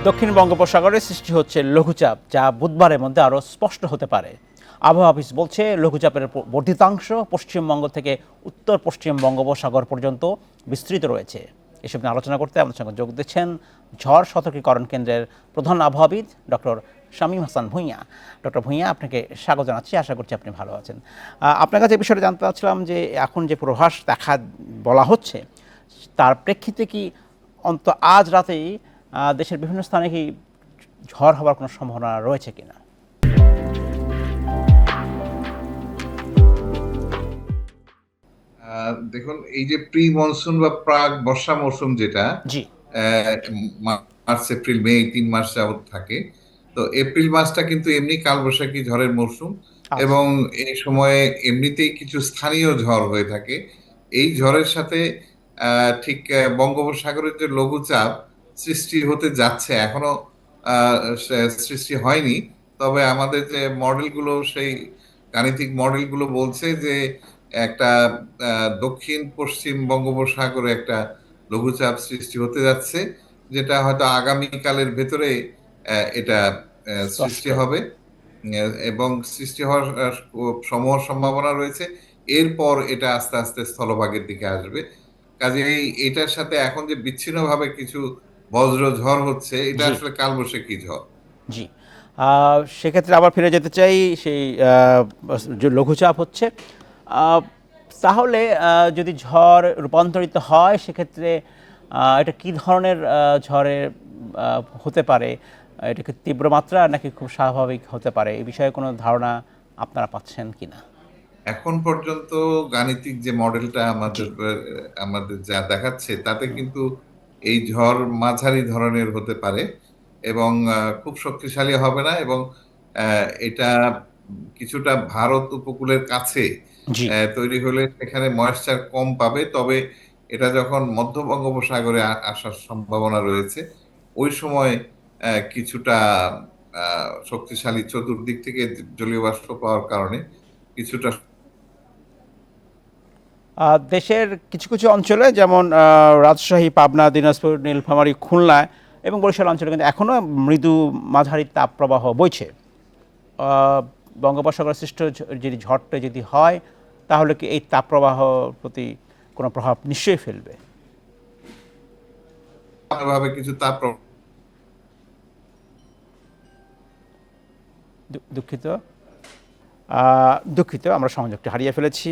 দক্ষিণ বঙ্গোপসাগরে সৃষ্টি হচ্ছে লঘুচাপ, যা বুধবারের মধ্যে আরও স্পষ্ট হতে পারে। আবহাওয়া অফিস বলছে লঘুচাপের বর্ধিতাংশ পশ্চিমবঙ্গ থেকে উত্তর পশ্চিম বঙ্গোপসাগর পর্যন্ত বিস্তৃত রয়েছে। এসব নিয়ে আলোচনা করতে আমাদের সঙ্গে যোগ দিচ্ছেন ঝড় সতর্কীকরণ কেন্দ্রের প্রধান আবহাওয়াবিদ ডক্টর শামীম হাসান ভূঁইয়া। ডক্টর ভূঁইয়া, আপনাকে স্বাগত জানাচ্ছি, আশা করছি আপনি ভালো আছেন। আপনার কাছে এই বিষয়টা জানতে চাচ্ছিলাম যে এখন যে পূর্বাভাস বলা হচ্ছে, তার প্রেক্ষিতে কি আজ রাতেই দেশের বিভিন্ন স্থানে কি ঝড় হওয়ার কোনো সম্ভাবনা রয়েছে কিনা? দেখুন, এই যে প্রি মনসুন বা প্রাক বর্ষা মৌসুম যেটা জি। মার্চ এপ্রিল মে এই 3 মাস যাবত থাকে, তো এপ্রিল মাসটা কিন্তু এমনি কালবৈশাখী ঝড়ের মৌসুম। আচ্ছা। এবং এই সময়ে এমনিতেই কিছু স্থানীয় ঝড় হয়ে থাকে। এই ঝড়ের সাথে ঠিক বঙ্গোপসাগরের যে লঘুচাপ সৃষ্টি হতে যাচ্ছে, এখনো সৃষ্টি হয়নি। তবে আমাদের যে মডেলগুলো, সেই গাণিতিক মডেলগুলো বলছে যে একটা দক্ষিণ পশ্চিম বঙ্গোপসাগরে একটা লঘুচাপ সৃষ্টি হতে যাচ্ছে, যেটা হয়তো আগামীকালের ভেতরে এটা স্পষ্ট। সৃষ্টি হবে। এবং সৃষ্টি হওয়ার সমূহ সম্ভাবনা রয়েছে। এরপর এটা আস্তে আস্তে স্থলভাগের দিকে আসবে। কাজেই এটার সাথে এখন যে বিচ্ছিন্নভাবে কিছু বজ্র ঝড় হচ্ছে, এটা জি। আসলে কালবৈশাখী ঝড়। জি। সেক্ষেত্রে আবার ফিরে যেতে চাই সেই যে লঘুচাপ হচ্ছে, আহ, তাহলে যদি ঝড় রূপান্তরিত হয় সেক্ষেত্রে এটা কি ধরনের ঝড়ে হতে পারে? এটা কি তীব্র মাত্রা নাকি খুব স্বাভাবিক হতে পারে? এই বিষয়ে কোনো ধারণা আপনারা পাচ্ছেন কিনা? এখন পর্যন্ত গাণিতিক যে মডেলটা জি। আমাদের আমাদের যা দেখাচ্ছে, তাতে কিন্তু এই ঝড় মাঝারি ধরনের হতে পারে এবং খুব শক্তিশালী হবে না। এবং এটা কিছুটা ভারত উপকূলের কাছে জি। তৈরি হলে সেখানে ময়েশ্চার কম পাবে। তবে এটা যখন মধ্য বঙ্গোপসাগরে আসার সম্ভাবনা রয়েছে, ওই সময় কিছুটা শক্তিশালী চতুর্দিক থেকে জলীয় বাষ্প পাওয়ার কারণে কিছুটা। দেশের কিছু কিছু অঞ্চলে যেমন রাজশাহী, পাবনা, দিনাজপুর, নীলফামারী, খুলনা এবং বরিশাল অঞ্চলে কিন্তু এখনও মৃদু মাঝারি তাপপ্রবাহ বইছে। আহ, বঙ্গোপসাগর সৃষ্ট যদি ঝড়টা যদি হয়, তাহলে কি এই তাপপ্রবাহ প্রতি কোনো প্রভাব নিশ্চয়ই ফেলবে? ভাবে কিছু তাপ দুঃখিত, দুঃখিত, আমরা সংযোগটা হারিয়ে ফেলেছি।